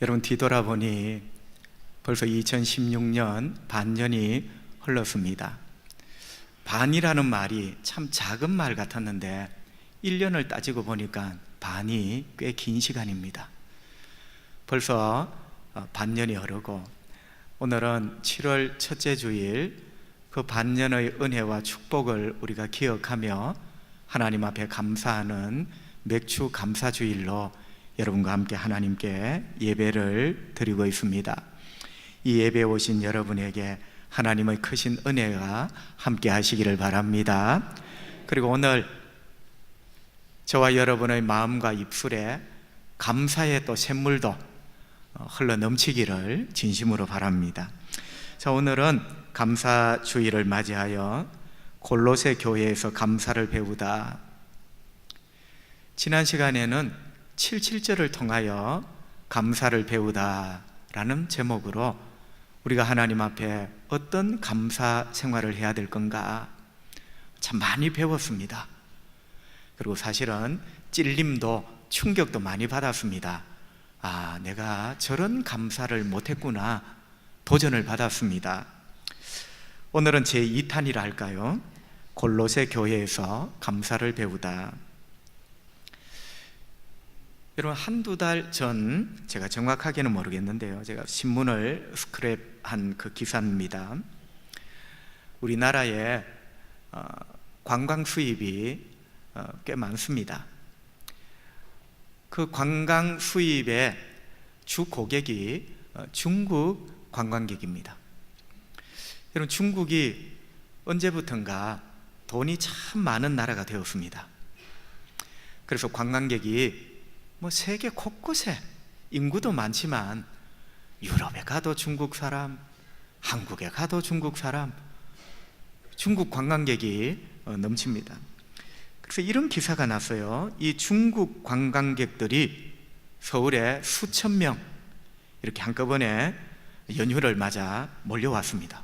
여러분, 뒤돌아보니 벌써 2016년 반년이 흘렀습니다. 반이라는 말이 참 작은 말 같았는데 1년을 따지고 보니까 반이 꽤 긴 시간입니다. 벌써 반년이 흐르고 오늘은 7월 첫째 주일, 그 반년의 은혜와 축복을 우리가 기억하며 하나님 앞에 감사하는 맥주 감사주일로 여러분과 함께 하나님께 예배를 드리고 있습니다. 이 예배에 오신 여러분에게 하나님의 크신 은혜가 함께 하시기를 바랍니다. 그리고 오늘 저와 여러분의 마음과 입술에 감사의 또 샘물도 흘러 넘치기를 진심으로 바랍니다. 자, 오늘은 감사주일을 맞이하여 골로새 교회에서 감사를 배우다. 지난 시간에는 77절을 통하여 감사를 배우다 라는 제목으로 우리가 하나님 앞에 어떤 감사 생활을 해야 될 건가 참 많이 배웠습니다. 그리고 사실은 찔림도 충격도 많이 받았습니다. 내가 저런 감사를 못했구나, 도전을 받았습니다. 오늘은 제2탄이라 할까요? 골로새 교회에서 감사를 배우다. 여러분, 한두 달 전, 제가 정확하게는 모르겠는데요, 제가 신문을 스크랩한 그 기사입니다. 우리나라에 관광 수입이 꽤 많습니다. 그 관광 수입의 주 고객이 중국 관광객입니다. 여러분, 중국이 언제부턴가 돈이 참 많은 나라가 되었습니다. 그래서 관광객이 세계 곳곳에, 인구도 많지만 유럽에 가도 중국 사람, 한국에 가도 중국 사람, 중국 관광객이 넘칩니다. 그래서 이런 기사가 났어요. 이 중국 관광객들이 서울에 수천 명 이렇게 한꺼번에 연휴를 맞아 몰려왔습니다.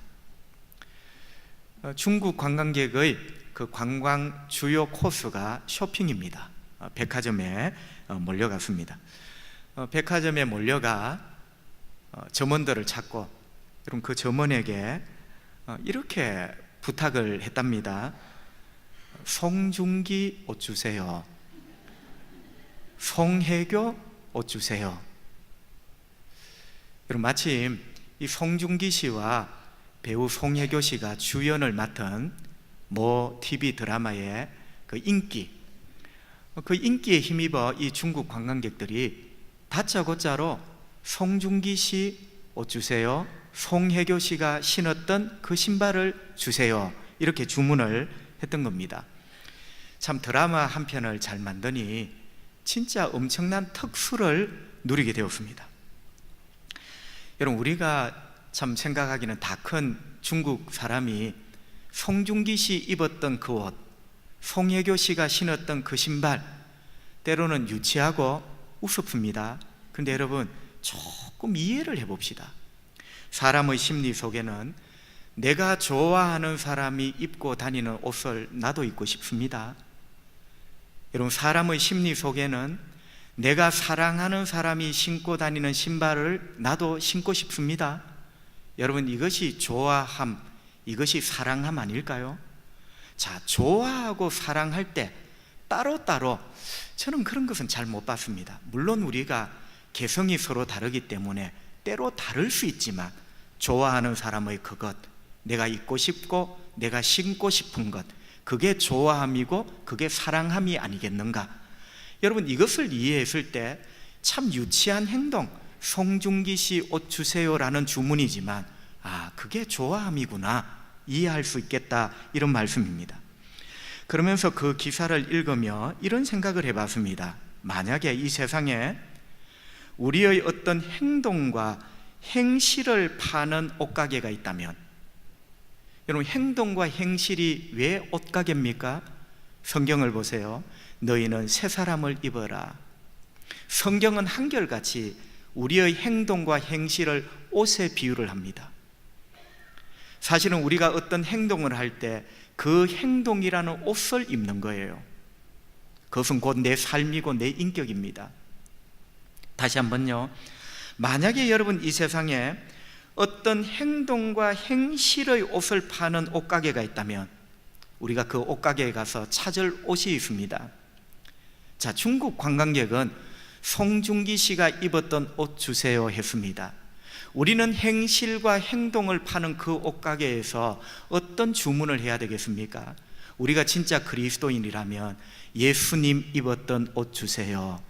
중국 관광객의 그 관광 주요 코스가 쇼핑입니다. 백화점에 몰려갔습니다. 백화점에 몰려가 점원들을 찾고, 여러분, 그 점원에게 이렇게 부탁을 했답니다. 송중기 옷 주세요. 송혜교 옷 주세요. 여러분, 마침 이 송중기 씨와 배우 송혜교 씨가 주연을 맡은 모 TV 드라마의 그 인기에 힘입어 이 중국 관광객들이 다짜고짜로 송중기 씨 옷 주세요, 송혜교 씨가 신었던 그 신발을 주세요, 이렇게 주문을 했던 겁니다. 참, 드라마 한 편을 잘 만드니 진짜 엄청난 특수를 누리게 되었습니다. 여러분, 우리가 참 생각하기는 다 큰 중국 사람이 송중기 씨 입었던 그 옷, 송혜교 씨가 신었던 그 신발, 때로는 유치하고 우습습니다. 그런데 여러분, 조금 이해를 해봅시다. 사람의 심리 속에는 내가 좋아하는 사람이 입고 다니는 옷을 나도 입고 싶습니다. 여러분, 사람의 심리 속에는 내가 사랑하는 사람이 신고 다니는 신발을 나도 신고 싶습니다. 여러분, 이것이 좋아함, 이것이 사랑함 아닐까요? 자, 좋아하고 사랑할 때 따로따로, 저는 그런 것은 잘 못 봤습니다. 물론 우리가 개성이 서로 다르기 때문에 때로 다를 수 있지만, 좋아하는 사람의 그것, 내가 입고 싶고 내가 신고 싶은 것, 그게 좋아함이고 그게 사랑함이 아니겠는가? 여러분, 이것을 이해했을 때 참 유치한 행동, 송중기 씨 옷 주세요라는 주문이지만 그게 좋아함이구나, 이해할 수 있겠다, 이런 말씀입니다. 그러면서 그 기사를 읽으며 이런 생각을 해봤습니다. 만약에 이 세상에 우리의 어떤 행동과 행실을 파는 옷가게가 있다면, 여러분, 행동과 행실이 왜 옷가게입니까? 성경을 보세요. 너희는 새 사람을 입어라. 성경은 한결같이 우리의 행동과 행실을 옷에 비유를 합니다. 사실은 우리가 어떤 행동을 할 때 그 행동이라는 옷을 입는 거예요. 그것은 곧 내 삶이고 내 인격입니다. 다시 한번요, 만약에 여러분 이 세상에 어떤 행동과 행실의 옷을 파는 옷가게가 있다면 우리가 그 옷가게에 가서 찾을 옷이 있습니다. 자, 중국 관광객은 송중기 씨가 입었던 옷 주세요 했습니다. 우리는 행실과 행동을 파는 그 옷가게에서 어떤 주문을 해야 되겠습니까? 우리가 진짜 그리스도인이라면 예수님 입었던 옷 주세요,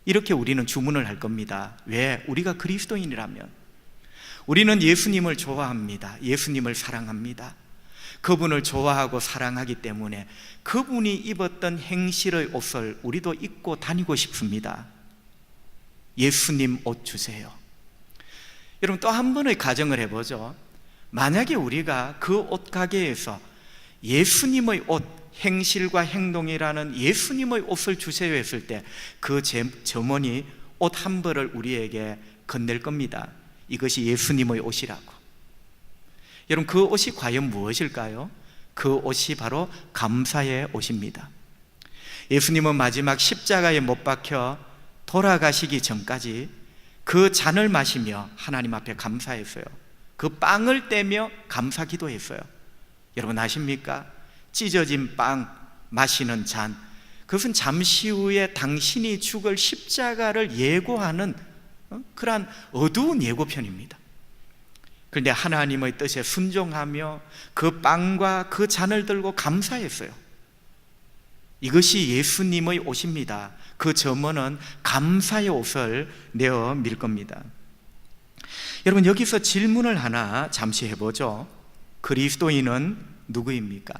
이렇게 우리는 주문을 할 겁니다. 왜? 우리가 그리스도인이라면. 우리는 예수님을 좋아합니다. 예수님을 사랑합니다. 그분을 좋아하고 사랑하기 때문에 그분이 입었던 행실의 옷을 우리도 입고 다니고 싶습니다. 예수님 옷 주세요. 여러분, 또 한 번의 가정을 해보죠. 만약에 우리가 그 옷가게에서 예수님의 옷, 행실과 행동이라는 예수님의 옷을 주세요 했을 때 그 점원이 옷 한 벌을 우리에게 건넬 겁니다. 이것이 예수님의 옷이라고. 여러분, 그 옷이 과연 무엇일까요? 그 옷이 바로 감사의 옷입니다. 예수님은 마지막 십자가에 못 박혀 돌아가시기 전까지 그 잔을 마시며 하나님 앞에 감사했어요. 그 빵을 떼며 감사 기도했어요. 여러분 아십니까? 찢어진 빵, 마시는 잔, 그것은 잠시 후에 당신이 죽을 십자가를 예고하는 그러한 어두운 예고편입니다. 그런데 하나님의 뜻에 순종하며 그 빵과 그 잔을 들고 감사했어요. 이것이 예수님의 옷입니다. 그 점원은 감사의 옷을 내어 밀 겁니다. 여러분, 여기서 질문을 하나 잠시 해보죠. 그리스도인은 누구입니까?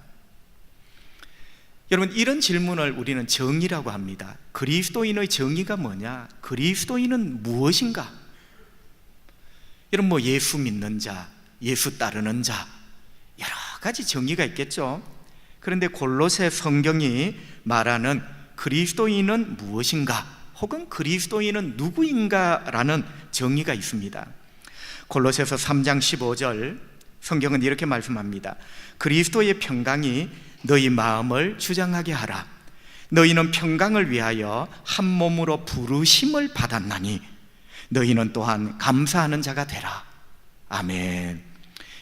여러분, 이런 질문을 우리는 정의라고 합니다. 그리스도인의 정의가 뭐냐? 그리스도인은 무엇인가? 여러분, 예수 믿는 자, 예수 따르는 자, 여러 가지 정의가 있겠죠. 그런데 골로새 성경이 말하는 그리스도인은 무엇인가, 혹은 그리스도인은 누구인가라는 정의가 있습니다. 골로새서 3장 15절 성경은 이렇게 말씀합니다. 그리스도의 평강이 너희 마음을 주장하게 하라. 너희는 평강을 위하여 한 몸으로 부르심을 받았나니 너희는 또한 감사하는 자가 되라. 아멘.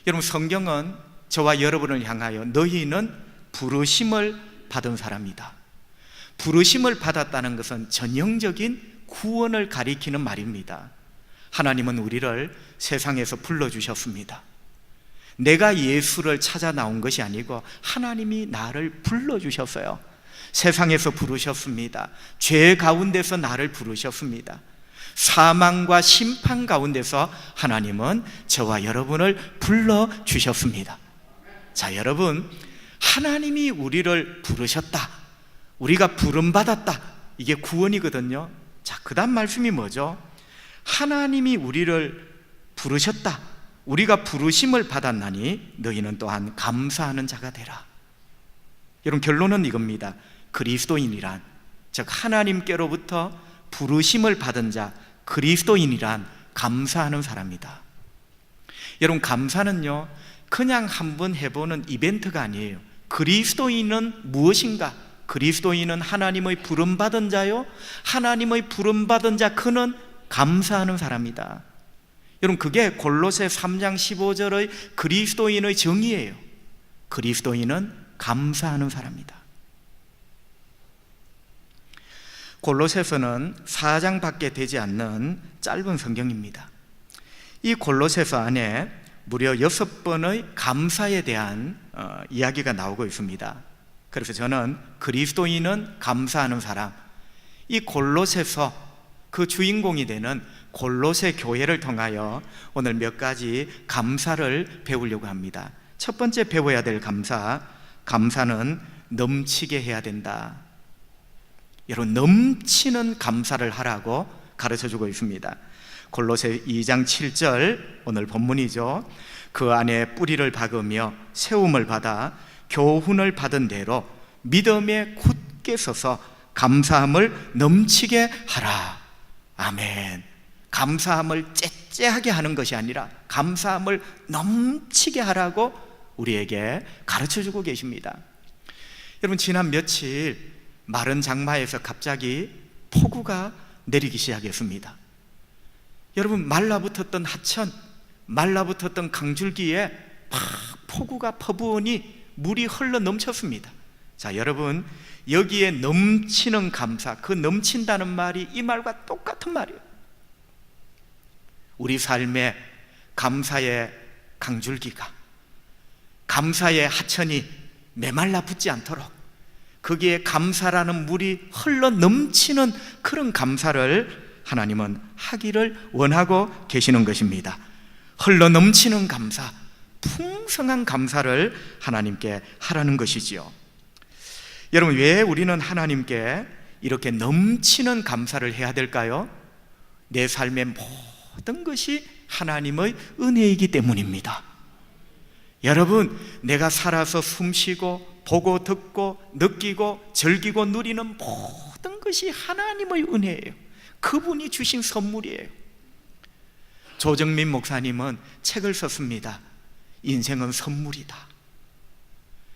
여러분, 성경은 저와 여러분을 향하여 너희는 부르심을 받은 사람이다. 부르심을 받았다는 것은 전형적인 구원을 가리키는 말입니다. 하나님은 우리를 세상에서 불러주셨습니다. 내가 예수를 찾아 나온 것이 아니고 하나님이 나를 불러주셨어요. 세상에서 부르셨습니다. 죄 가운데서 나를 부르셨습니다. 사망과 심판 가운데서 하나님은 저와 여러분을 불러주셨습니다. 자, 여러분, 하나님이 우리를 부르셨다, 우리가 부름받았다, 이게 구원이거든요. 자, 그 다음 말씀이 뭐죠? 하나님이 우리를 부르셨다, 우리가 부르심을 받았나니 너희는 또한 감사하는 자가 되라. 여러분, 결론은 이겁니다. 그리스도인이란, 즉 하나님께로부터 부르심을 받은 자, 그리스도인이란 감사하는 사람이다. 여러분, 감사는요 그냥 한번 해보는 이벤트가 아니에요. 그리스도인은 무엇인가? 그리스도인은 하나님의 부름받은 자요, 하나님의 부름받은 자, 그는 감사하는 사람이다. 여러분, 그게 골로새 3장 15절의 그리스도인의 정의예요. 그리스도인은 감사하는 사람이다. 골로새서는 4장밖에 되지 않는 짧은 성경입니다. 이 골로새서 안에 무려 6번의 감사에 대한 이야기가 나오고 있습니다. 그래서 저는 그리스도인은 감사하는 사람, 이 골로새서 그 주인공이 되는 골로새 교회를 통하여 오늘 몇 가지 감사를 배우려고 합니다. 첫 번째 배워야 될 감사는 넘치게 해야 된다. 여러분, 넘치는 감사를 하라고 가르쳐주고 있습니다. 골로새 2장 7절 오늘 본문이죠. 그 안에 뿌리를 박으며 세움을 받아 교훈을 받은 대로 믿음에 굳게 서서 감사함을 넘치게 하라. 아멘. 감사함을 째째하게 하는 것이 아니라 감사함을 넘치게 하라고 우리에게 가르쳐주고 계십니다. 여러분, 지난 며칠 마른 장마에서 갑자기 폭우가 내리기 시작했습니다. 여러분, 말라붙었던 하천, 말라붙었던 강줄기에 막 폭우가 퍼부으니 물이 흘러 넘쳤습니다. 자, 여러분, 여기에 넘치는 감사, 그 넘친다는 말이 이 말과 똑같은 말이에요. 우리 삶에 감사의 강줄기가, 감사의 하천이 메말라 붙지 않도록 거기에 감사라는 물이 흘러 넘치는 그런 감사를 하나님은 하기를 원하고 계시는 것입니다. 흘러 넘치는 감사, 풍성한 감사를 하나님께 하라는 것이지요. 여러분, 왜 우리는 하나님께 이렇게 넘치는 감사를 해야 될까요? 내 삶의 모든 것이 하나님의 은혜이기 때문입니다. 여러분, 내가 살아서 숨쉬고 보고 듣고 느끼고 즐기고 누리는 모든 것이 하나님의 은혜예요. 그분이 주신 선물이에요. 조정민 목사님은 책을 썼습니다. 인생은 선물이다.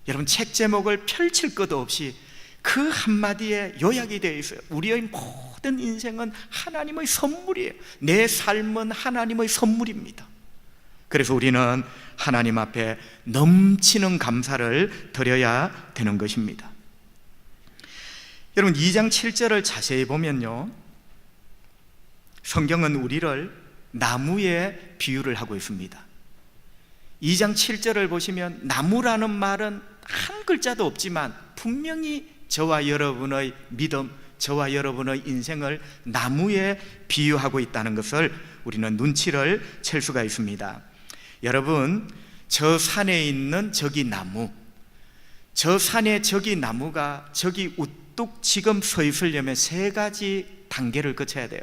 여러분, 책 제목을 펼칠 것 없이 그 한마디에 요약이 되어 있어요. 우리의 모든 인생은 하나님의 선물이에요. 내 삶은 하나님의 선물입니다. 그래서 우리는 하나님 앞에 넘치는 감사를 드려야 되는 것입니다. 여러분, 2장 7절을 자세히 보면요, 성경은 우리를 나무에 비유를 하고 있습니다. 2장 7절을 보시면 나무라는 말은 한 글자도 없지만 분명히 저와 여러분의 믿음, 저와 여러분의 인생을 나무에 비유하고 있다는 것을 우리는 눈치를 챌 수가 있습니다. 여러분, 저 산에 있는 저기 나무, 저 산에 저기 나무가 저기 우뚝 지금 서 있으려면 3가지 단계를 거쳐야 돼요.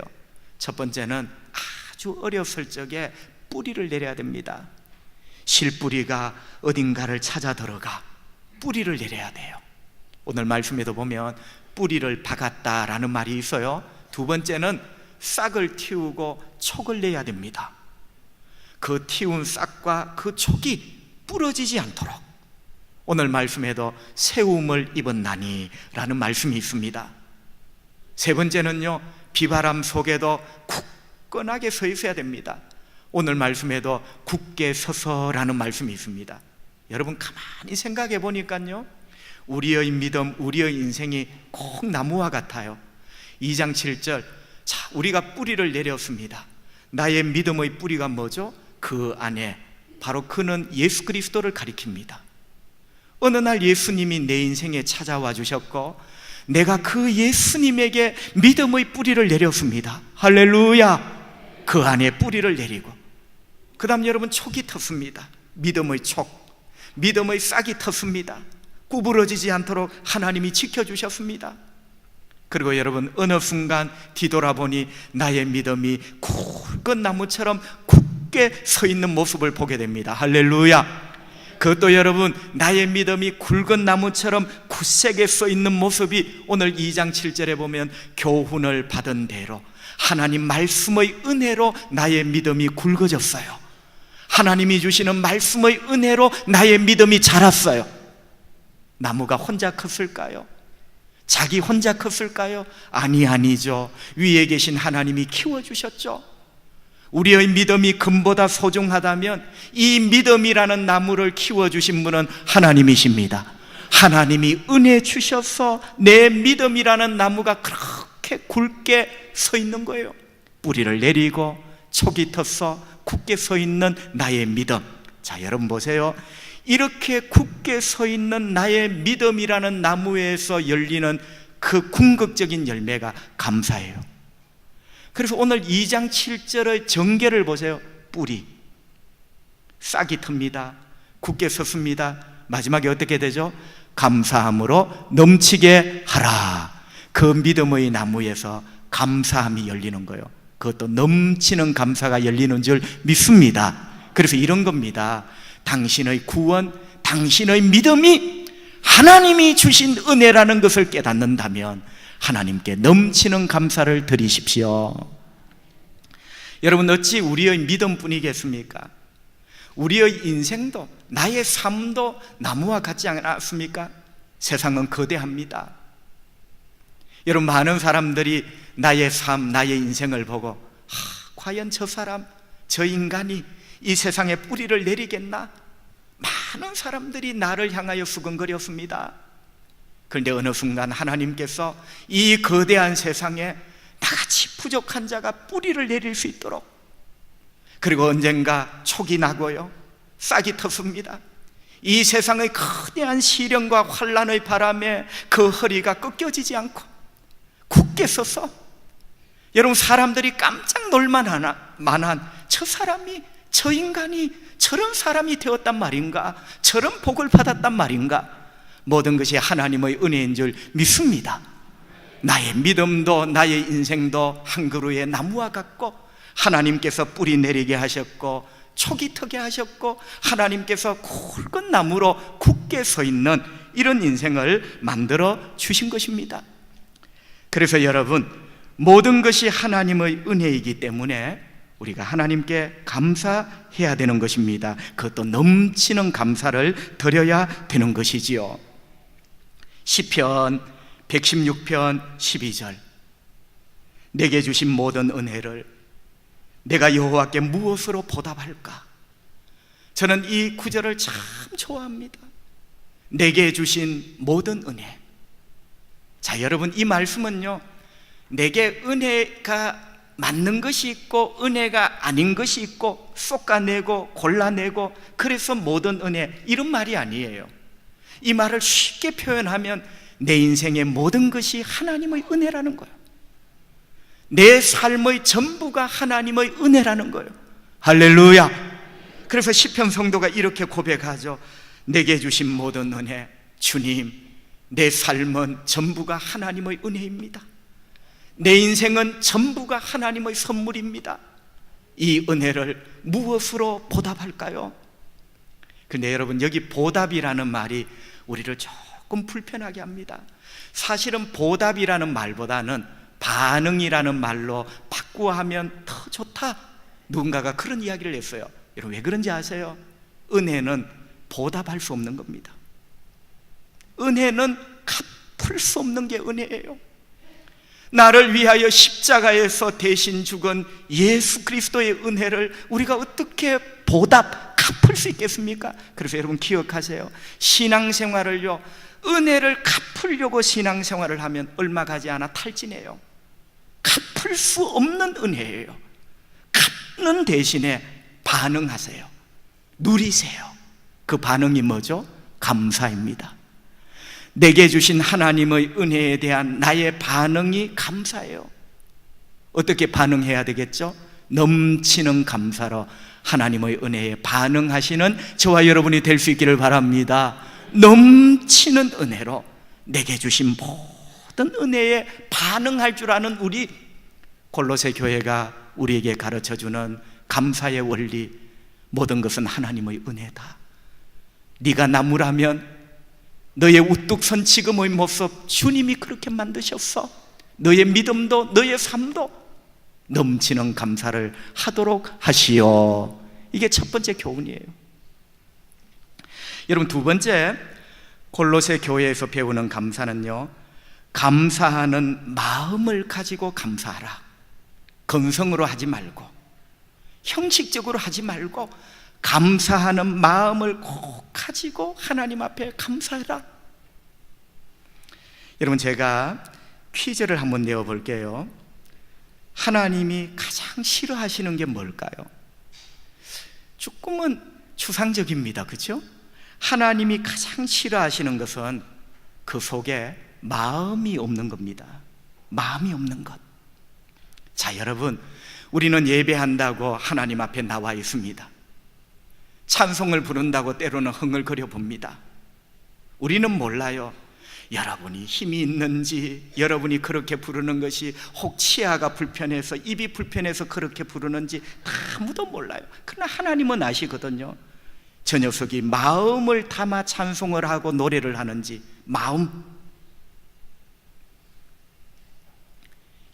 첫 번째는 아주 어렸을 적에 뿌리를 내려야 됩니다. 실뿌리가 어딘가를 찾아 들어가 뿌리를 내려야 돼요. 오늘 말씀에도 보면 뿌리를 박았다라는 말이 있어요. 두 번째는 싹을 틔우고 촉을 내야 됩니다. 그 틔운 싹과 그 촉이 부러지지 않도록 오늘 말씀에도 세움을 입었나니 라는 말씀이 있습니다. 세 번째는요, 비바람 속에도 굳건하게 서 있어야 됩니다. 오늘 말씀에도 굳게 서서라는 말씀이 있습니다. 여러분, 가만히 생각해 보니까요, 우리의 믿음, 우리의 인생이 꼭 나무와 같아요. 2장 7절, 자, 우리가 뿌리를 내렸습니다. 나의 믿음의 뿌리가 뭐죠? 그 안에 바로 그는 예수 그리스도를 가리킵니다. 어느 날 예수님이 내 인생에 찾아와 주셨고 내가 그 예수님에게 믿음의 뿌리를 내렸습니다. 할렐루야. 그 안에 뿌리를 내리고 그 다음 여러분, 촉이 텄습니다. 믿음의 촉, 믿음의 싹이 텄습니다. 구부러지지 않도록 하나님이 지켜주셨습니다. 그리고 여러분, 어느 순간 뒤돌아보니 나의 믿음이 굵은 나무처럼 굳게 서 있는 모습을 보게 됩니다. 할렐루야. 그것도 여러분, 나의 믿음이 굵은 나무처럼 굳세게 서 있는 모습이 오늘 2장 7절에 보면 교훈을 받은 대로 하나님 말씀의 은혜로 나의 믿음이 굵어졌어요. 하나님이 주시는 말씀의 은혜로 나의 믿음이 자랐어요. 나무가 혼자 컸을까요? 자기 혼자 컸을까요? 아니죠. 위에 계신 하나님이 키워주셨죠. 우리의 믿음이 금보다 소중하다면 이 믿음이라는 나무를 키워주신 분은 하나님이십니다. 하나님이 은혜 주셔서 내 믿음이라는 나무가 그렇게 굵게 서 있는 거예요. 뿌리를 내리고 촉이 터서 굳게 서 있는 나의 믿음. 자, 여러분 보세요. 이렇게 굳게 서 있는 나의 믿음이라는 나무에서 열리는 그 궁극적인 열매가 감사예요. 그래서 오늘 2장 7절의 전개를 보세요. 뿌리, 싹이 틉니다. 굳게 섰습니다. 마지막에 어떻게 되죠? 감사함으로 넘치게 하라. 그 믿음의 나무에서 감사함이 열리는 거예요. 그것도 넘치는 감사가 열리는 줄 믿습니다. 그래서 이런 겁니다. 당신의 구원, 당신의 믿음이 하나님이 주신 은혜라는 것을 깨닫는다면 하나님께 넘치는 감사를 드리십시오. 여러분, 어찌 우리의 믿음뿐이겠습니까? 우리의 인생도, 나의 삶도 나무와 같지 않습니까? 세상은 거대합니다. 여러분, 많은 사람들이 나의 삶, 나의 인생을 보고 과연 저 사람, 저 인간이 이 세상에 뿌리를 내리겠나? 많은 사람들이 나를 향하여 수근거렸습니다. 그런데 어느 순간 하나님께서 이 거대한 세상에 나같이 부족한 자가 뿌리를 내릴 수 있도록, 그리고 언젠가 촉이 나고요, 싹이 텄습니다. 이 세상의 거대한 시련과 환란의 바람에 그 허리가 꺾여지지 않고 굳게 서서, 여러분, 사람들이 깜짝 놀만한 저 사람이, 저 인간이 저런 사람이 되었단 말인가, 저런 복을 받았단 말인가, 모든 것이 하나님의 은혜인 줄 믿습니다. 나의 믿음도 나의 인생도 한 그루의 나무와 같고, 하나님께서 뿌리 내리게 하셨고 촉이 트게 하셨고, 하나님께서 굵은 나무로 굳게 서 있는 이런 인생을 만들어 주신 것입니다. 그래서 여러분, 모든 것이 하나님의 은혜이기 때문에 우리가 하나님께 감사해야 되는 것입니다. 그것도 넘치는 감사를 드려야 되는 것이지요. 시편 116편 12절, 내게 주신 모든 은혜를 내가 여호와께 무엇으로 보답할까? 저는 이 구절을 참 좋아합니다. 내게 주신 모든 은혜. 자, 여러분, 이 말씀은요, 내게 은혜가 맞는 것이 있고 은혜가 아닌 것이 있고 솎아내고 골라내고 그래서 모든 은혜, 이런 말이 아니에요. 이 말을 쉽게 표현하면 내 인생의 모든 것이 하나님의 은혜라는 거예요. 내 삶의 전부가 하나님의 은혜라는 거예요. 할렐루야. 그래서 시편 성도가 이렇게 고백하죠. 내게 주신 모든 은혜, 주님, 내 삶은 전부가 하나님의 은혜입니다. 내 인생은 전부가 하나님의 선물입니다. 이 은혜를 무엇으로 보답할까요? 근데 여러분, 여기 보답이라는 말이 우리를 조금 불편하게 합니다. 사실은 보답이라는 말보다는 반응이라는 말로 바꾸어 하면 더 좋다, 누군가가 그런 이야기를 했어요. 여러분, 왜 그런지 아세요? 은혜는 보답할 수 없는 겁니다. 은혜는 갚을 수 없는 게 은혜예요. 나를 위하여 십자가에서 대신 죽은 예수 그리스도의 은혜를 우리가 어떻게 갚을 수 있겠습니까? 그래서 여러분 기억하세요. 신앙생활을요, 은혜를 갚으려고 신앙생활을 하면 얼마 가지 않아 탈진해요. 갚을 수 없는 은혜예요. 갚는 대신에 반응하세요. 누리세요. 그 반응이 뭐죠? 감사입니다. 내게 주신 하나님의 은혜에 대한 나의 반응이 감사예요. 어떻게 반응해야 되겠죠? 넘치는 감사로 하나님의 은혜에 반응하시는 저와 여러분이 될 수 있기를 바랍니다. 넘치는 은혜로 내게 주신 모든 은혜에 반응할 줄 아는 우리 골로새 교회가 우리에게 가르쳐주는 감사의 원리, 모든 것은 하나님의 은혜다. 네가 나무라면 너의 우뚝 선 지금의 모습 주님이 그렇게 만드셨어. 너의 믿음도 너의 삶도 넘치는 감사를 하도록 하시오. 이게 첫 번째 교훈이에요. 여러분, 두 번째 골로새 교회에서 배우는 감사는요, 감사하는 마음을 가지고 감사하라. 건성으로 하지 말고 형식적으로 하지 말고 감사하는 마음을 꼭 가지고 하나님 앞에 감사해라. 여러분, 제가 퀴즈를 한번 내어볼게요. 하나님이 가장 싫어하시는 게 뭘까요? 조금은 추상적입니다, 그렇죠? 하나님이 가장 싫어하시는 것은 그 속에 마음이 없는 겁니다. 마음이 없는 것. 자, 여러분, 우리는 예배한다고 하나님 앞에 나와 있습니다. 찬송을 부른다고 때로는 흥얼거려 봅니다. 우리는 몰라요. 여러분이 힘이 있는지, 여러분이 그렇게 부르는 것이 혹 치아가 불편해서, 입이 불편해서 그렇게 부르는지 아무도 몰라요. 그러나 하나님은 아시거든요. 저 녀석이 마음을 담아 찬송을 하고 노래를 하는지. 마음.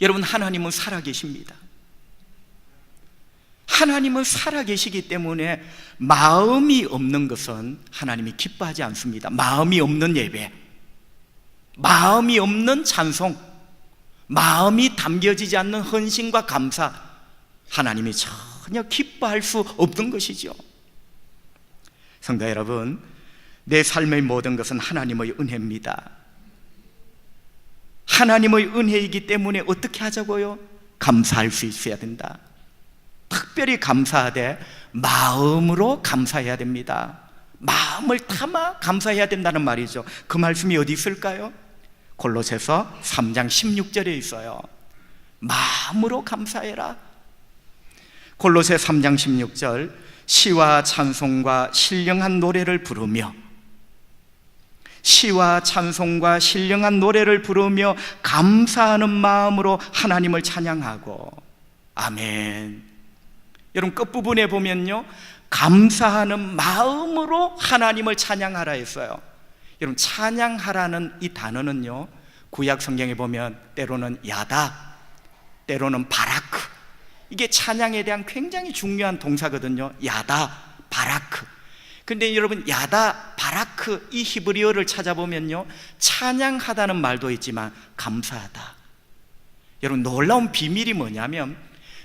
여러분, 하나님은 살아계십니다. 하나님은 살아계시기 때문에 마음이 없는 것은 하나님이 기뻐하지 않습니다. 마음이 없는 예배, 마음이 없는 찬송, 마음이 담겨지지 않는 헌신과 감사, 하나님이 전혀 기뻐할 수 없는 것이죠. 성도 여러분, 내 삶의 모든 것은 하나님의 은혜입니다. 하나님의 은혜이기 때문에 어떻게 하자고요? 감사할 수 있어야 된다. 특별히 감사하되 마음으로 감사해야 됩니다. 마음을 담아 감사해야 된다는 말이죠. 그 말씀이 어디 있을까요? 골로새서 3장 16절에 있어요. 마음으로 감사해라. 골로새 3장 16절, 시와 찬송과 신령한 노래를 부르며, 시와 찬송과 신령한 노래를 부르며 감사하는 마음으로 하나님을 찬양하고. 아멘. 여러분, 끝부분에 보면요, 감사하는 마음으로 하나님을 찬양하라 했어요. 여러분, 찬양하라는 이 단어는요, 구약 성경에 보면 때로는 야다, 때로는 바라크, 이게 찬양에 대한 굉장히 중요한 동사거든요. 야다, 바라크. 근데 여러분, 야다, 바라크 이 히브리어를 찾아보면요, 찬양하다는 말도 있지만 감사하다. 여러분, 놀라운 비밀이 뭐냐면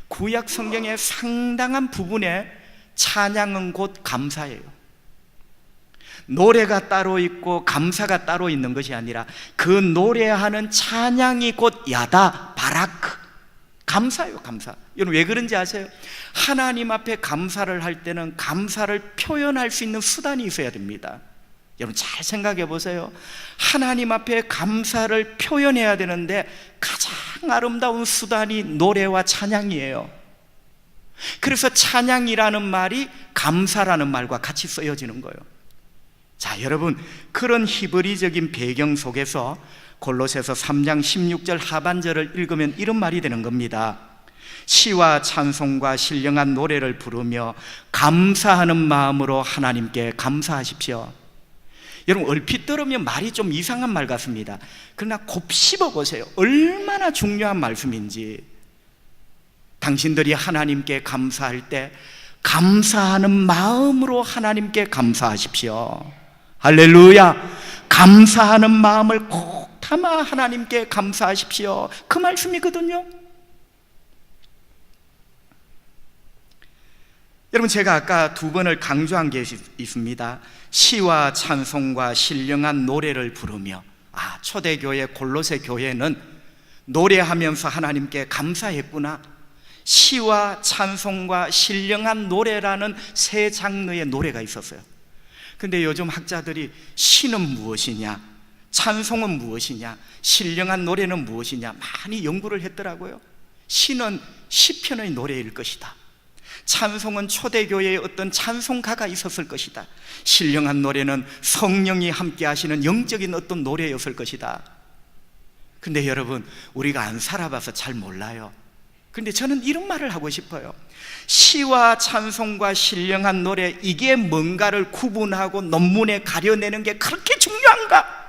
구약 성경의 상당한 부분에 찬양은 곧 감사예요. 노래가 따로 있고 감사가 따로 있는 것이 아니라 그 노래하는 찬양이 곧 야다, 바라크, 감사예요. 감사. 여러분, 왜 그런지 아세요? 하나님 앞에 감사를 할 때는 감사를 표현할 수 있는 수단이 있어야 됩니다. 여러분, 잘 생각해 보세요. 하나님 앞에 감사를 표현해야 되는데 가장 아름다운 수단이 노래와 찬양이에요. 그래서 찬양이라는 말이 감사라는 말과 같이 쓰여지는 거예요. 자, 여러분, 그런 히브리적인 배경 속에서 골로새서 3장 16절 하반절을 읽으면 이런 말이 되는 겁니다. 시와 찬송과 신령한 노래를 부르며 감사하는 마음으로 하나님께 감사하십시오. 여러분, 얼핏 들으면 말이 좀 이상한 말 같습니다. 그러나 곱씹어 보세요. 얼마나 중요한 말씀인지. 당신들이 하나님께 감사할 때 감사하는 마음으로 하나님께 감사하십시오. 할렐루야. 감사하는 마음을 꼭 담아 하나님께 감사하십시오. 그 말씀이거든요. 여러분, 제가 아까 두 번을 강조한 게 있습니다. 시와 찬송과 신령한 노래를 부르며. 초대교회 골로새 교회는 노래하면서 하나님께 감사했구나. 시와 찬송과 신령한 노래라는 세 장르의 노래가 있었어요. 근데 요즘 학자들이 시는 무엇이냐, 찬송은 무엇이냐, 신령한 노래는 무엇이냐 많이 연구를 했더라고요. 시는 시편의 노래일 것이다. 찬송은 초대교회에 어떤 찬송가가 있었을 것이다. 신령한 노래는 성령이 함께 하시는 영적인 어떤 노래였을 것이다. 근데 여러분, 우리가 안 살아봐서 잘 몰라요. 근데 저는 이런 말을 하고 싶어요. 시와 찬송과 신령한 노래, 이게 뭔가를 구분하고 논문에 가려내는 게 그렇게 중요한가?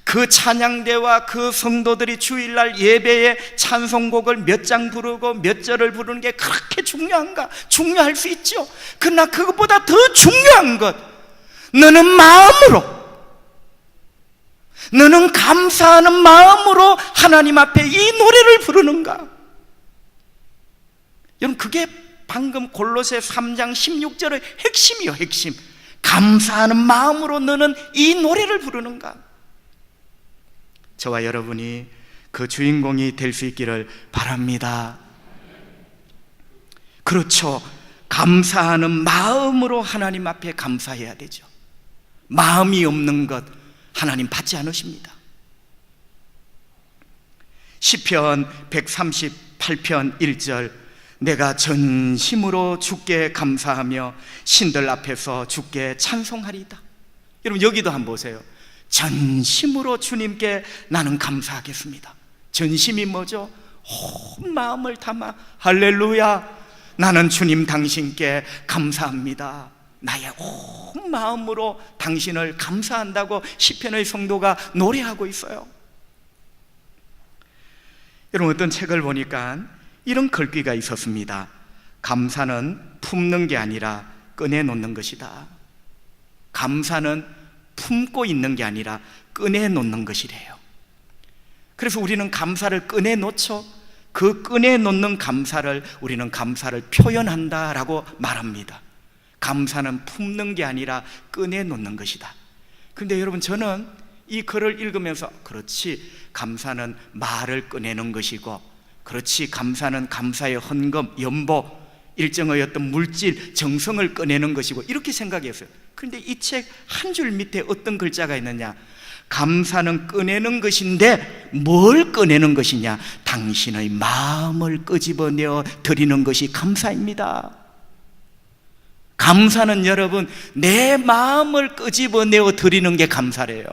그 찬양대와 그 성도들이 주일날 예배에 찬송곡을 몇 장 부르고 몇 절을 부르는 게 그렇게 중요한가? 중요할 수 있죠. 그러나 그것보다 더 중요한 것, 너는 마음으로, 너는 감사하는 마음으로 하나님 앞에 이 노래를 부르는가? 여러분, 그게 방금 골로새 3장 16절의 핵심이요, 핵심. 감사하는 마음으로 너는 이 노래를 부르는가? 저와 여러분이 그 주인공이 될 수 있기를 바랍니다. 그렇죠. 감사하는 마음으로 하나님 앞에 감사해야 되죠. 마음이 없는 것 하나님 받지 않으십니다. 시편 138편 1절, 내가 전심으로 주께 감사하며 신들 앞에서 주께 찬송하리이다. 여러분, 여기도 한번 보세요. 전심으로 주님께 나는 감사하겠습니다. 전심이 뭐죠? 온 마음을 담아 할렐루야, 나는 주님 당신께 감사합니다. 나의 온 마음으로 당신을 감사한다고 시편의 성도가 노래하고 있어요. 여러분, 어떤 책을 보니까 이런 글귀가 있었습니다. 감사는 품는 게 아니라 꺼내놓는 것이다. 감사는 품고 있는 게 아니라 꺼내놓는 것이래요. 그래서 우리는 감사를 꺼내놓죠. 그 꺼내 놓는 감사를 우리는 감사를 표현한다라고 말합니다. 감사는 품는 게 아니라 꺼내 놓는 것이다. 그런데 여러분, 저는 이 글을 읽으면서 그렇지, 감사는 말을 꺼내는 것이고, 그렇지, 감사는 감사의 헌금, 연보, 일정의 어떤 물질, 정성을 꺼내는 것이고, 이렇게 생각했어요. 그런데 이 책 한 줄 밑에 어떤 글자가 있느냐? 감사는 꺼내는 것인데 뭘 꺼내는 것이냐? 당신의 마음을 끄집어내어 드리는 것이 감사입니다. 감사는 여러분, 내 마음을 끄집어내어 드리는 게 감사래요.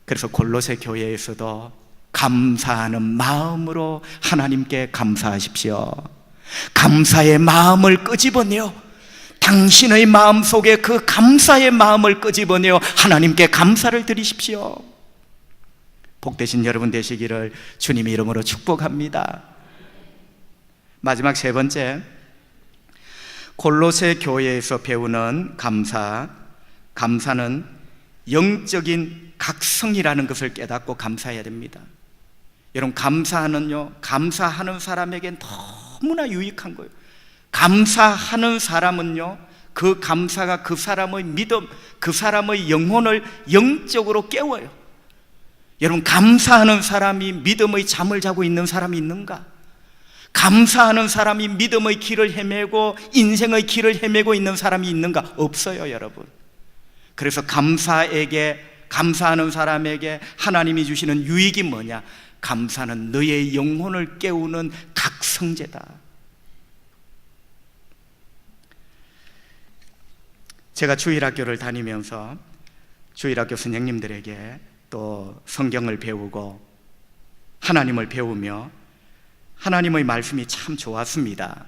그래서 골로새 교회에서도 감사하는 마음으로 하나님께 감사하십시오. 감사의 마음을 끄집어내어, 당신의 마음 속에 그 감사의 마음을 끄집어내어 하나님께 감사를 드리십시오. 복되신 여러분 되시기를 주님의 이름으로 축복합니다. 마지막 세 번째, 골로새 교회에서 배우는 감사는 영적인 각성이라는 것을 깨닫고 감사해야 됩니다. 여러분, 감사하는 사람에겐 너무나 유익한 거예요. 감사하는 사람은요, 그 감사가 그 사람의 믿음, 그 사람의 영혼을 영적으로 깨워요. 여러분, 감사하는 사람이 믿음의 잠을 자고 있는 사람이 있는가? 감사하는 사람이 믿음의 길을 헤매고 인생의 길을 헤매고 있는 사람이 있는가? 없어요, 여러분. 그래서 감사하는 사람에게 하나님이 주시는 유익이 뭐냐? 감사는 너의 영혼을 깨우는 각성제다. 제가 주일학교를 다니면서 주일학교 선생님들에게 또 성경을 배우고 하나님을 배우며 하나님의 말씀이 참 좋았습니다.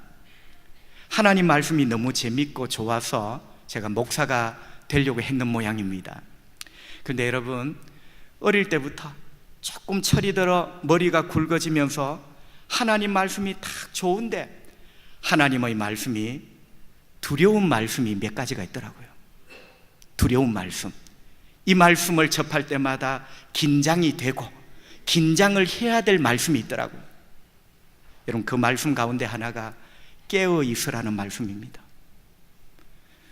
하나님 말씀이 너무 재밌고 좋아서 제가 목사가 되려고 했는 모양입니다. 그런데 여러분, 어릴 때부터 조금 철이 들어 머리가 굵어지면서 하나님 말씀이 딱 좋은데 하나님의 말씀이 두려운 말씀이 몇 가지가 있더라고요. 두려운 말씀. 이 말씀을 접할 때마다 긴장이 되고 긴장을 해야 될 말씀이 있더라고요. 여러분, 그 말씀 가운데 하나가 깨어 있으라는 말씀입니다.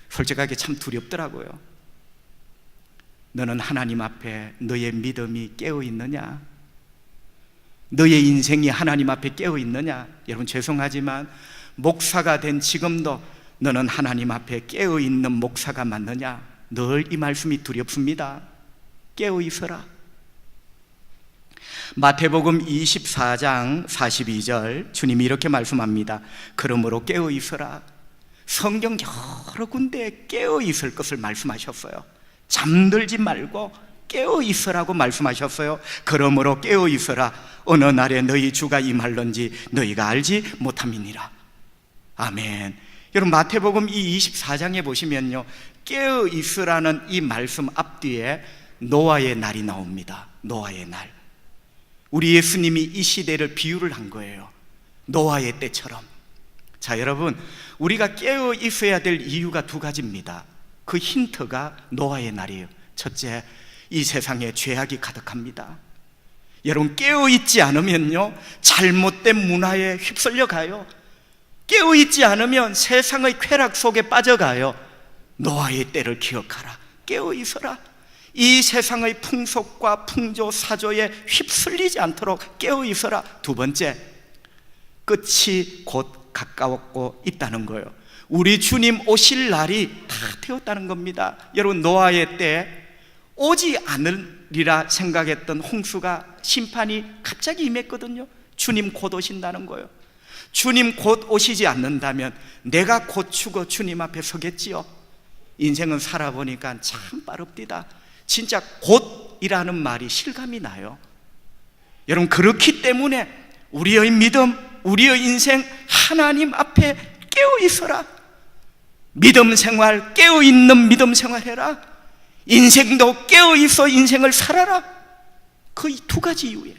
솔직하게 참 두렵더라고요. 너는 하나님 앞에 너의 믿음이 깨어 있느냐? 너의 인생이 하나님 앞에 깨어 있느냐? 여러분, 죄송하지만 목사가 된 지금도 너는 하나님 앞에 깨어 있는 목사가 맞느냐? 늘 이 말씀이 두렵습니다. 깨어 있어라. 마태복음 24장 42절 주님이 이렇게 말씀합니다. 그러므로 깨어 있어라. 성경 여러 군데 깨어 있을 것을 말씀하셨어요. 잠들지 말고 깨어 있으라고 말씀하셨어요. 그러므로 깨어 있어라. 어느 날에 너희 주가 임할런지 너희가 알지 못함이니라. 아멘. 여러분, 마태복음 이 24장에 보시면요, 깨어 있으라는 이 말씀 앞뒤에 노아의 날이 나옵니다. 노아의 날. 우리 예수님이 이 시대를 비유를 한 거예요. 노아의 때처럼. 자, 여러분, 우리가 깨어 있어야 될 이유가 두 가지입니다. 그 힌트가 노아의 날이에요. 첫째, 이 세상에 죄악이 가득합니다. 여러분, 깨어 있지 않으면요, 잘못된 문화에 휩쓸려 가요. 깨어 있지 않으면 세상의 쾌락 속에 빠져가요. 노아의 때를 기억하라. 깨어 있어라. 이 세상의 풍속과 풍조, 사조에 휩쓸리지 않도록 깨어 있어라. 두 번째, 끝이 곧 가까웠고 있다는 거예요. 우리 주님 오실 날이 다 되었다는 겁니다. 여러분, 노아의 때 오지 않으리라 생각했던 홍수가, 심판이 갑자기 임했거든요. 주님 곧 오신다는 거예요. 주님 곧 오시지 않는다면 내가 곧 죽어 주님 앞에 서겠지요. 인생은 살아보니까 참 빠릅디다. 진짜 곧이라는 말이 실감이 나요. 여러분, 그렇기 때문에 우리의 믿음, 우리의 인생 하나님 앞에 깨어 있어라. 믿음 생활, 깨어 있는 믿음 생활 해라. 인생도 깨어 있어 인생을 살아라. 그 두 가지 이유예요.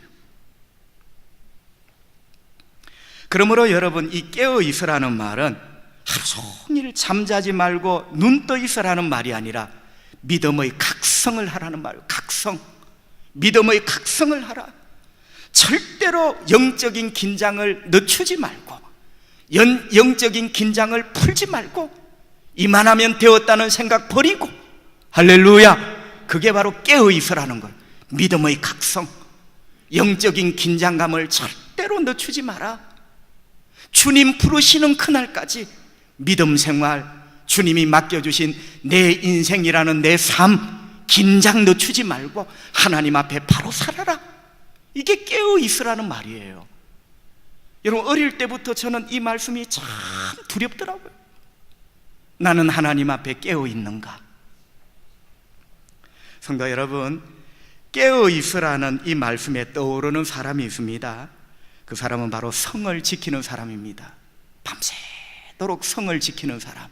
그러므로 여러분, 이 깨어 있으라는 말은 하루 종일 잠자지 말고 눈 떠 있으라는 말이 아니라 믿음의 각성을 하라는 말이에요. 각성. 믿음의 각성을 하라. 절대로 영적인 긴장을 늦추지 말고 영적인 긴장을 풀지 말고 이만하면 되었다는 생각 버리고, 할렐루야, 그게 바로 깨어있으라는 거예요. 믿음의 각성, 영적인 긴장감을 절대로 늦추지 마라. 주님 부르시는 그날까지 믿음 생활, 주님이 맡겨주신 내 인생이라는 내 삶, 긴장 늦추지 말고 하나님 앞에 바로 살아라. 이게 깨어있으라는 말이에요. 여러분, 어릴 때부터 저는 이 말씀이 참 두렵더라고요. 나는 하나님 앞에 깨어있는가? 성도 여러분, 깨어있으라는 이 말씀에 떠오르는 사람이 있습니다. 그 사람은 바로 성을 지키는 사람입니다. 밤새도록 성을 지키는 사람.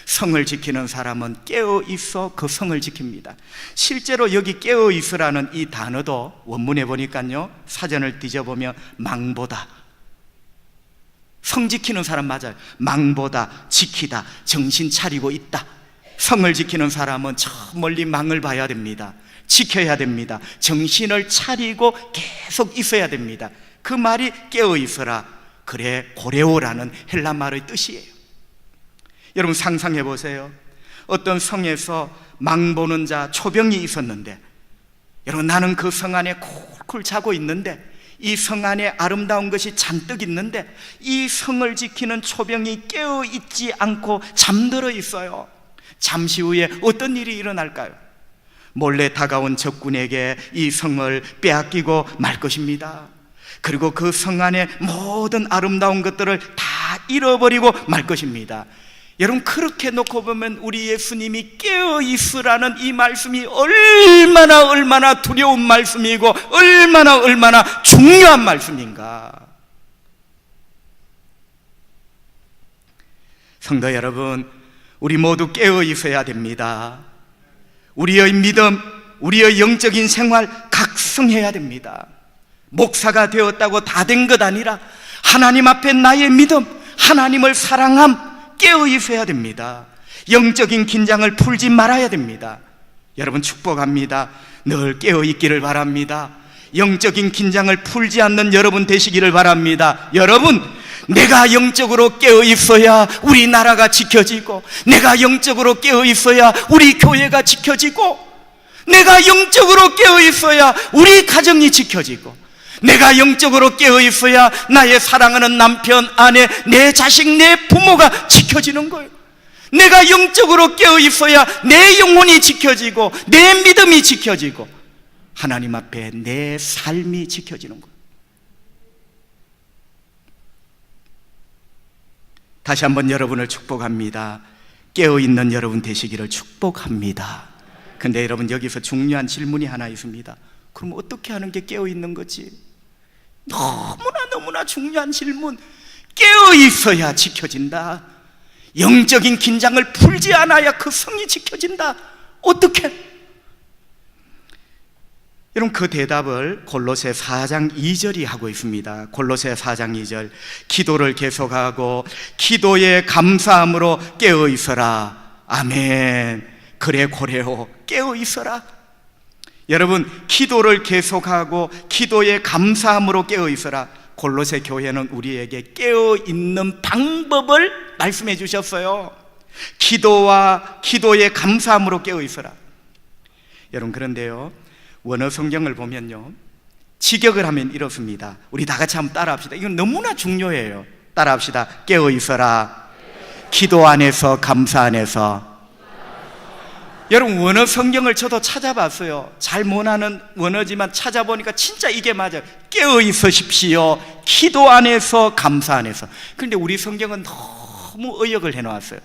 성을 지키는 사람은 깨어있어 그 성을 지킵니다. 실제로 여기 깨어있으라는 이 단어도 원문에 보니까요, 사전을 뒤져보면 망보다, 성 지키는 사람 맞아요. 망보다, 지키다, 정신 차리고 있다. 성을 지키는 사람은 저 멀리 망을 봐야 됩니다. 지켜야 됩니다. 정신을 차리고 계속 있어야 됩니다. 그 말이 깨어있어라, 그래 고레오라는 헬라 말의 뜻이에요. 여러분 상상해 보세요. 어떤 성에서 망보는 자 초병이 있었는데, 여러분 나는 그 성 안에 쿨쿨 자고 있는데, 이 성 안에 아름다운 것이 잔뜩 있는데 이 성을 지키는 초병이 깨어있지 않고 잠들어 있어요. 잠시 후에 어떤 일이 일어날까요? 몰래 다가온 적군에게 이 성을 빼앗기고 말 것입니다. 그리고 그 성 안에 모든 아름다운 것들을 다 잃어버리고 말 것입니다. 여러분, 그렇게 놓고 보면 우리 예수님이 깨어있으라는 이 말씀이 얼마나 두려운 말씀이고 얼마나 중요한 말씀인가. 성도 여러분, 우리 모두 깨어있어야 됩니다. 우리의 믿음, 우리의 영적인 생활 각성해야 됩니다. 목사가 되었다고 다 된 것 아니라 하나님 앞에 나의 믿음, 하나님을 사랑함, 깨어있어야 됩니다. 영적인 긴장을 풀지 말아야 됩니다. 여러분 축복합니다. 늘 깨어있기를 바랍니다. 영적인 긴장을 풀지 않는 여러분 되시기를 바랍니다. 여러분, 내가 영적으로 깨어있어야 우리 나라가 지켜지고, 내가 영적으로 깨어있어야 우리 교회가 지켜지고, 내가 영적으로 깨어있어야 우리 가정이 지켜지고, 내가 영적으로 깨어있어야 나의 사랑하는 남편, 아내, 내 자식, 내 부모가 지켜지는 거예요. 내가 영적으로 깨어있어야 내 영혼이 지켜지고 내 믿음이 지켜지고 하나님 앞에 내 삶이 지켜지는 거예요. 다시 한번 여러분을 축복합니다. 깨어있는 여러분 되시기를 축복합니다. 근데 여러분, 여기서 중요한 질문이 하나 있습니다. 그럼 어떻게 하는 게 깨어있는 거지? 너무나 중요한 질문. 깨어있어야 지켜진다. 영적인 긴장을 풀지 않아야 그 성이 지켜진다. 어떻게? 여러분, 그 대답을 골로새 4장 2절이 하고 있습니다. 골로새 4장 2절, 기도를 계속하고 기도에 감사함으로 깨어있어라. 아멘. 그래 고레오, 깨어있어라. 여러분, 기도를 계속하고 기도에 감사함으로 깨어있어라. 골로새 교회는 우리에게 깨어있는 방법을 말씀해 주셨어요. 기도와 기도에 감사함으로 깨어있어라. 여러분, 그런데요, 원어 성경을 보면요, 직역을 하면 이렇습니다. 우리 다 같이 한번 따라합시다. 이건 너무나 중요해요. 따라합시다. 깨어있어라. 기도 안에서, 감사 안에서. 여러분, 원어 성경을 저도 찾아봤어요. 잘 못하는 원어지만 찾아보니까 진짜 이게 맞아요. 깨어있으십시오. 기도 안에서, 감사 안에서. 그런데 우리 성경은 너무 의역을 해놓았어요.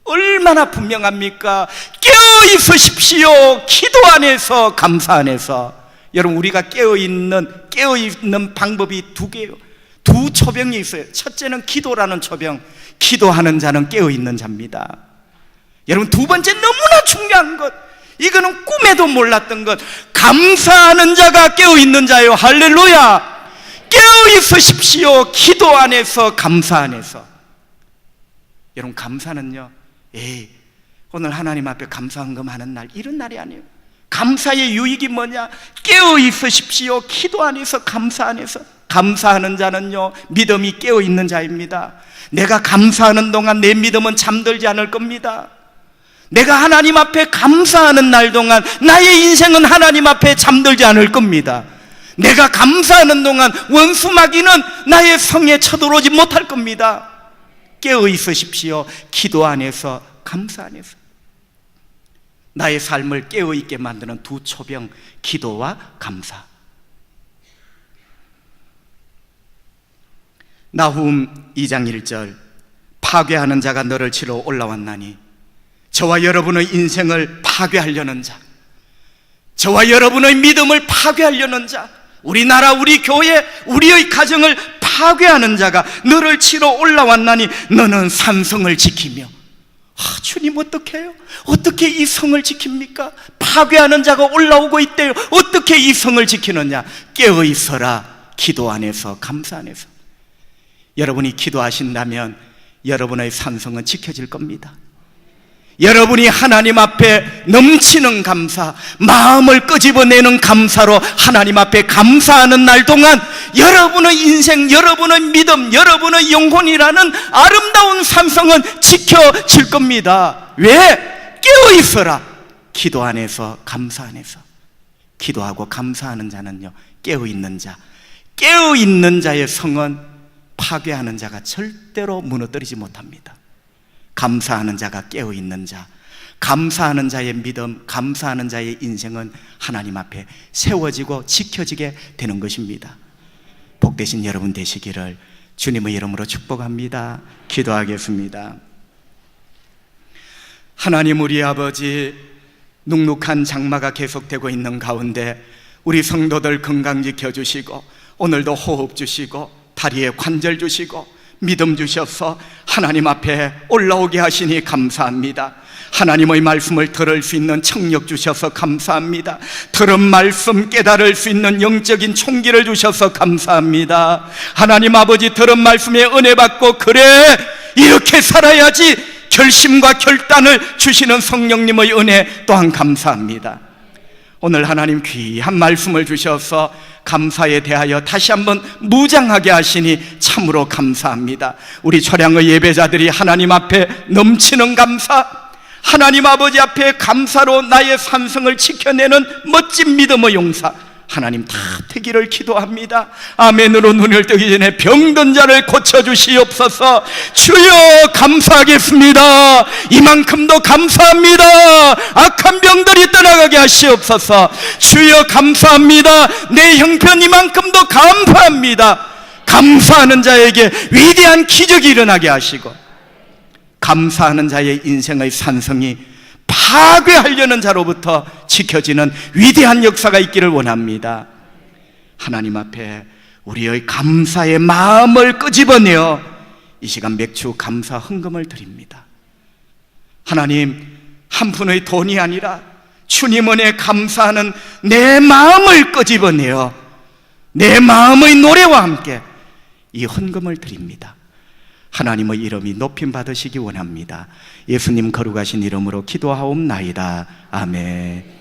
얼마나 분명합니까? 깨어있으십시오. 기도 안에서, 감사 안에서. 여러분, 우리가 깨어있는 방법이 두 개예요. 두 초병이 있어요. 첫째는 기도라는 초병. 기도하는 자는 깨어있는 자입니다. 여러분, 두 번째 너무나 중요한 것, 이거는 꿈에도 몰랐던 것, 감사하는 자가 깨어있는 자예요. 할렐루야. 깨어있으십시오. 기도 안에서, 감사 안에서. 여러분, 감사는요, 오늘 하나님 앞에 감사한 거 많은 날, 이런 날이 아니에요. 감사의 유익이 뭐냐? 깨어 있으십시오. 기도 안에서, 감사 안에서. 감사하는 자는요, 믿음이 깨어 있는 자입니다. 내가 감사하는 동안 내 믿음은 잠들지 않을 겁니다. 내가 하나님 앞에 감사하는 날 동안 나의 인생은 하나님 앞에 잠들지 않을 겁니다. 내가 감사하는 동안 원수 마귀는 나의 성에 쳐들어오지 못할 겁니다. 깨어 있으십시오. 기도 안에서, 감사 안에서. 나의 삶을 깨어 있게 만드는 두 초병, 기도와 감사. 나훔 2장 1절, 파괴하는 자가 너를 치러 올라왔나니, 저와 여러분의 인생을 파괴하려는 자, 저와 여러분의 믿음을 파괴하려는 자, 우리 나라, 우리 교회, 우리의 가정을 파괴하는 자가 너를 치러 올라왔나니 너는 산성을 지키며. 주님, 어떻게 해요? 어떻게 이 성을 지킵니까? 파괴하는 자가 올라오고 있대요. 어떻게 이 성을 지키느냐? 깨어 있어라. 기도 안에서, 감사 안에서. 여러분이 기도하신다면 여러분의 산성은 지켜질 겁니다. 여러분이 하나님 앞에 넘치는 감사, 마음을 끄집어내는 감사로 하나님 앞에 감사하는 날 동안 여러분의 인생, 여러분의 믿음, 여러분의 영혼이라는 아름다운 산성은 지켜질 겁니다. 왜? 깨어 있어라. 기도 안에서, 감사 안에서. 기도하고 감사하는 자는요, 깨어 있는 자, 깨어 있는 자의 성은 파괴하는 자가 절대로 무너뜨리지 못합니다. 감사하는 자가 깨어 있는 자, 감사하는 자의 믿음, 감사하는 자의 인생은 하나님 앞에 세워지고 지켜지게 되는 것입니다. 복되신 여러분 되시기를 주님의 이름으로 축복합니다. 기도하겠습니다. 하나님, 우리 아버지, 눅눅한 장마가 계속되고 있는 가운데 우리 성도들 건강 지켜주시고, 오늘도 호흡 주시고, 다리에 관절 주시고, 믿음 주셔서 하나님 앞에 올라오게 하시니 감사합니다. 하나님의 말씀을 들을 수 있는 청력 주셔서 감사합니다. 들은 말씀 깨달을 수 있는 영적인 총기를 주셔서 감사합니다. 하나님 아버지, 들은 말씀에 은혜 받고 그래 이렇게 살아야지 결심과 결단을 주시는 성령님의 은혜 또한 감사합니다. 오늘 하나님 귀한 말씀을 주셔서 감사에 대하여 다시 한번 무장하게 하시니 참으로 감사합니다. 우리 초량의 예배자들이 하나님 앞에 넘치는 감사, 하나님 아버지 앞에 감사로 나의 산성을 지켜내는 멋진 믿음의 용사 하나님 다 되기를 기도합니다. 아멘으로 눈을 뜨기 전에 병든 자를 고쳐주시옵소서. 주여, 감사하겠습니다. 이만큼도 감사합니다. 악한 병들이 떠나가게 하시옵소서. 주여, 감사합니다. 내 형편 이만큼도 감사합니다. 감사하는 자에게 위대한 기적이 일어나게 하시고, 감사하는 자의 인생의 산성이 파괴하려는 자로부터 지켜지는 위대한 역사가 있기를 원합니다. 하나님 앞에 우리의 감사의 마음을 끄집어내어 이 시간 맥주 감사 헌금을 드립니다. 하나님, 한 푼의 돈이 아니라 주님 은혜 감사하는 내 마음을 끄집어내어 내 마음의 노래와 함께 이 헌금을 드립니다. 하나님의 이름이 높임 받으시기 원합니다. 예수님 거룩하신 이름으로 기도하옵나이다. 아멘.